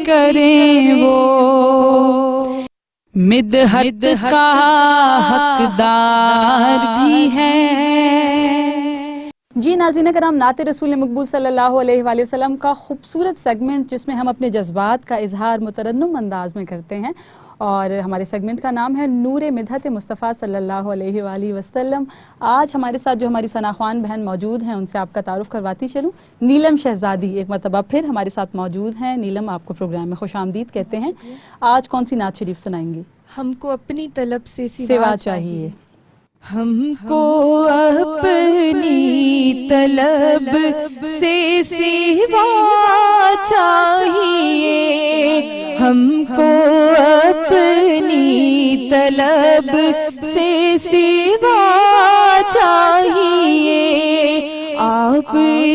کریں وہ مدحت کا حقدار بھی ہے۔ جی ناظرین کرام، نعت رسول مقبول صلی اللہ علیہ وآلہ وسلم کا خوبصورت سیگمنٹ جس میں ہم اپنے جذبات کا اظہار مترنم انداز میں کرتے ہیں، اور ہمارے سیگمنٹ کا نام ہے نور مدحت مصطفیٰ صلی اللہ علیہ وآلہ وسلم۔ آج ہمارے ساتھ جو ہماری ثنا خوان بہن موجود ہیں ان سے آپ کا تعارف کرواتی چلوں۔ نیلم شہزادی ایک مرتبہ پھر ہمارے ساتھ موجود ہیں۔ نیلم، آپ کو پروگرام میں خوش آمدید کہتے ہیں۔ آج کون سی نعت شریف سنائیں گی؟ ہم کو اپنی طلب سے سوا چاہیے۔ ہم کو اپنی طلب سے سوا چاہیے، ہم کو اپنی طلب سے سوا چاہیے، آپ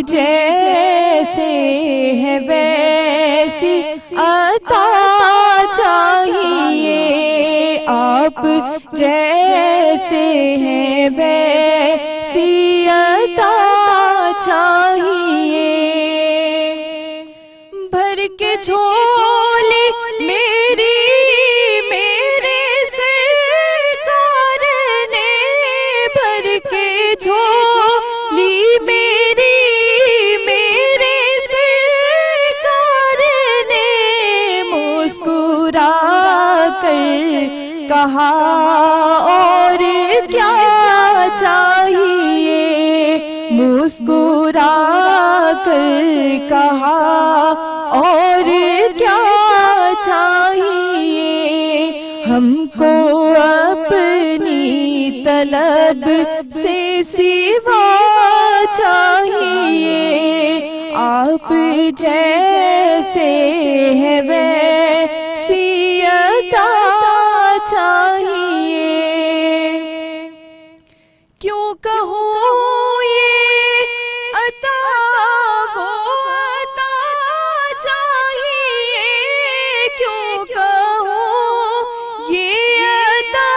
جیسے ہیں ویسی عطا چاہیے، آپ جیسے ہیں ویسی عطا چاہیے، بھر کے جھولی میری میرے سرکار نے، بھر کے جھولی میری میرے سرکار نے، مسکرا کر کہا اور کیا چاہیے، مسکرا کر کہا اور کیا چاہیے، ہم کو اپنی طلب سے سوا چاہیے، آپ جیسے ہیں ویسی عطا چاہیے، کیوں کہوں یہ عطا وہ عطا چاہیے، کیوں کہوں یہ عطا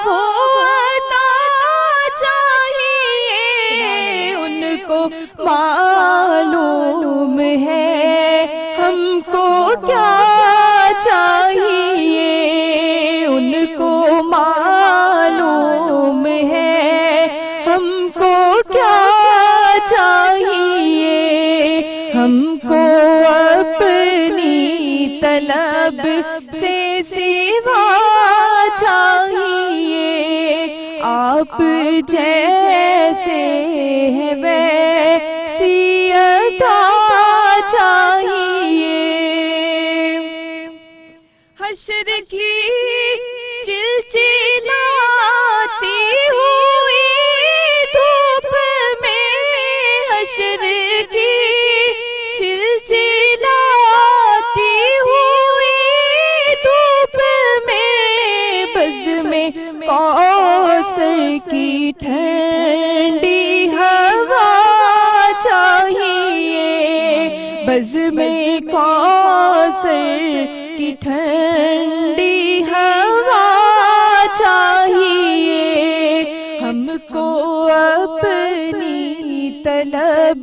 وہ عطا چاہیے، ان کو معلوم ہے ہم کو کیا چاہیے، ان کو معلوم ہے ہم کو کیا چاہیے، ہم کو اپنی طلب سے سوا چاہیے، آپ جیسے ہیں ویسی عطا چاہیے، حشر کی چلچلاتی ہوئی دھوپ میں، حشر کی چلچلاتی ہوئی دھوپ میں، بزم کوثر کی ٹھنڈی ہوا چاہیے، بزم کوثر کی ٹھنڈی ہوا چاہیے، ہم کو اپنی طلب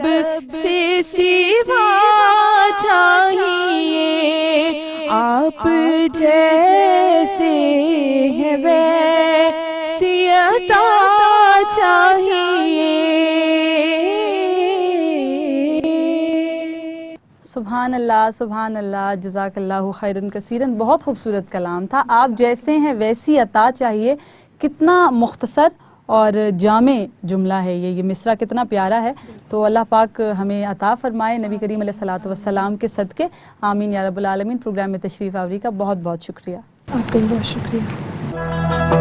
سے سوا چاہیے، آپ جیسے ہیں ویسی عطا چاہیے۔ سبحان اللہ، سبحان اللہ، جزاک اللہ خیرن کثیرن۔ بہت خوبصورت کلام تھا۔ آپ جیسے ہیں ویسی عطا چاہیے، کتنا مختصر اور جامع جملہ ہے یہ مصرع کتنا پیارا ہے۔ تو اللہ پاک ہمیں عطا فرمائے نبی کریم علیہ الصلوۃ والسلام کے صدقے، آمین یا رب العالمین۔ پروگرام میں تشریف آوری کا بہت بہت شکریہ۔ آپ کا بہت شکریہ۔